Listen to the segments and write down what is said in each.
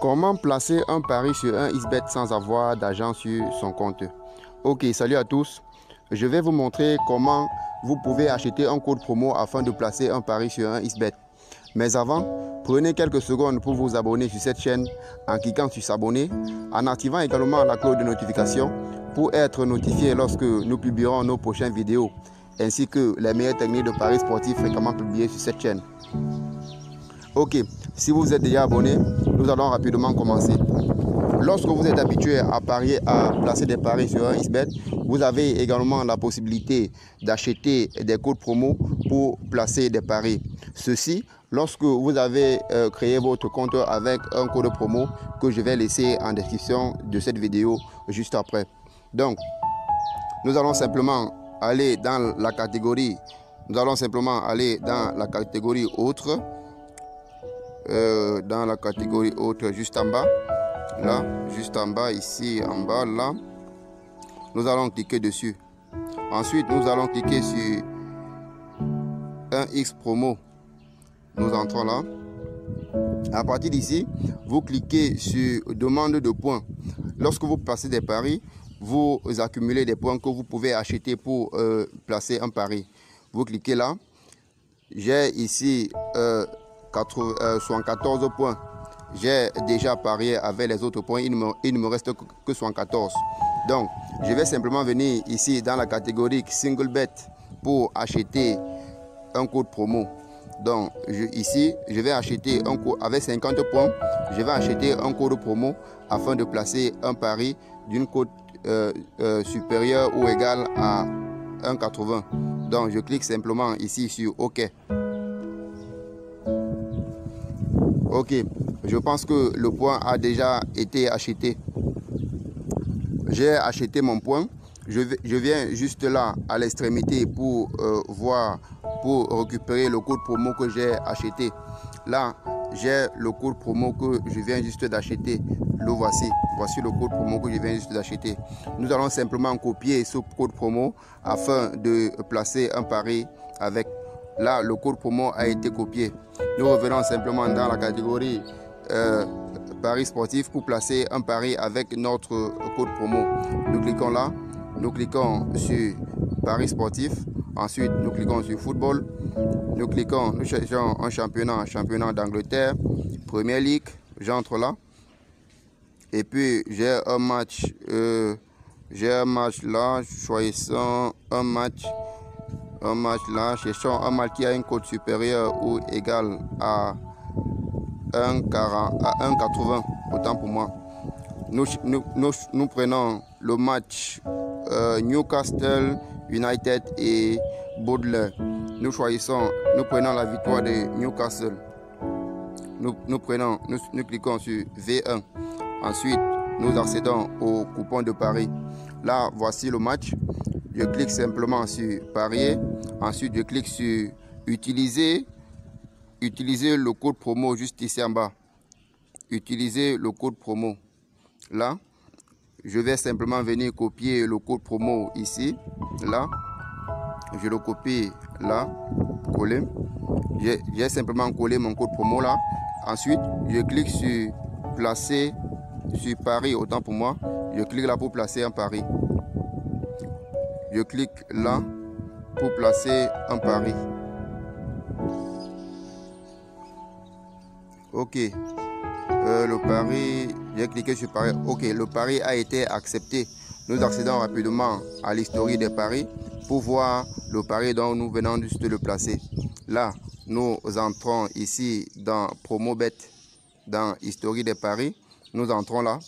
Comment placer un pari sur un XBet sans avoir d'argent sur son compte? Ok, salut à tous. Je vais vous montrer comment vous pouvez acheter un code promo afin de placer un pari sur un XBet. Mais avant, prenez quelques secondes pour vous abonner sur cette chaîne en cliquant sur s'abonner, en activant également la cloche de notification pour être notifié lorsque nous publierons nos prochaines vidéos, ainsi que les meilleures techniques de paris sportifs fréquemment publiées sur cette chaîne. Ok, si vous êtes déjà abonné, nous allons rapidement commencer. Lorsque vous êtes habitué à placer des paris sur un XBet, vous avez également la possibilité d'acheter des codes promo pour placer des paris. Ceci, lorsque vous avez créé votre compte avec un code promo que je vais laisser en description de cette vidéo juste après. Donc, nous allons simplement aller dans la catégorie, autre. Dans la catégorie autre, juste en bas, là, juste en bas, ici, en bas, là, nous allons cliquer dessus. Ensuite, nous allons cliquer sur un X promo. Nous entrons là. À partir d'ici, vous cliquez sur demande de points. Lorsque vous placez des paris, vous accumulez des points que vous pouvez acheter pour placer un pari. Vous cliquez là. J'ai ici 74 points. J'ai déjà parié avec les autres points. Il ne me reste que 74. Donc, je vais simplement venir ici dans la catégorie Single Bet pour acheter un code promo. Donc, ici, je vais acheter un code avec 50 points. Je vais acheter un code promo afin de placer un pari d'une cote supérieure ou égale à 1,80. Donc, je clique simplement ici sur OK. Ok, je pense que le point a déjà été acheté. J'ai acheté mon point. Je viens juste là à l'extrémité pour récupérer le code promo que j'ai acheté. Là, j'ai le code promo que je viens juste d'acheter. Le voici. Voici le code promo que je viens juste d'acheter. Nous allons simplement copier ce code promo afin de placer un pari avec. Là, le code promo a été copié. Nous revenons simplement dans la catégorie paris sportif pour placer un pari avec notre code promo. Nous cliquons là. Nous cliquons sur paris sportif. Ensuite, nous cliquons sur football. Nous cherchons un championnat d'Angleterre, Premier League. J'entre là. Et puis, j'ai un match là. Choisissons un match là, cherchons un match qui a une cote supérieure ou égale à 1,80, autant pour moi. Nous prenons le match Newcastle United et Burnley. Nous prenons la victoire de Newcastle. Nous cliquons sur V1. Ensuite, nous accédons au coupon de pari. Là, voici le match. Je clique simplement sur parier. Ensuite, je clique sur utiliser le code promo juste ici en bas. Utiliser le code promo. Là, je vais simplement venir copier le code promo ici. Là, je le copie là, coller. J'ai simplement collé mon code promo là. Ensuite, je clique sur placer, sur pari, autant pour moi. Je clique là pour placer un pari. Je clique là pour placer un pari. Ok. Le pari, j'ai cliqué sur pari. Ok, le pari a été accepté. Nous accédons rapidement à l'historique des paris pour voir le pari dont nous venons juste de le placer. Là, nous entrons ici dans Promobet, dans historique des paris. Nous entrons là.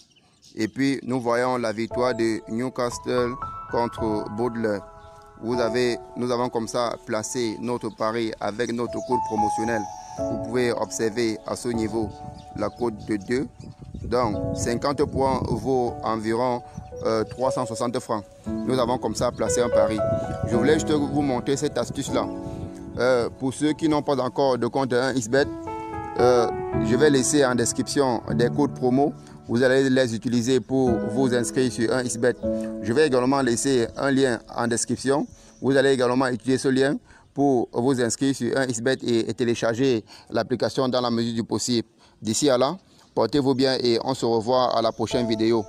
Et puis, nous voyons la victoire de Newcastle contre Burnley. Nous avons comme ça placé notre pari avec notre code promotionnel. Vous pouvez observer à ce niveau la cote de 2. Donc, 50 points vaut environ 360 francs. Nous avons comme ça placé un pari. Je voulais juste vous montrer cette astuce-là. Pour ceux qui n'ont pas encore de compte 1xBet, je vais laisser en description des codes promo. Vous allez les utiliser pour vous inscrire sur 1xBet. Je vais également laisser un lien en description. Vous allez également utiliser ce lien pour vous inscrire sur 1xBet et télécharger l'application dans la mesure du possible. D'ici à là, Portez-vous bien et on se revoit à la prochaine vidéo.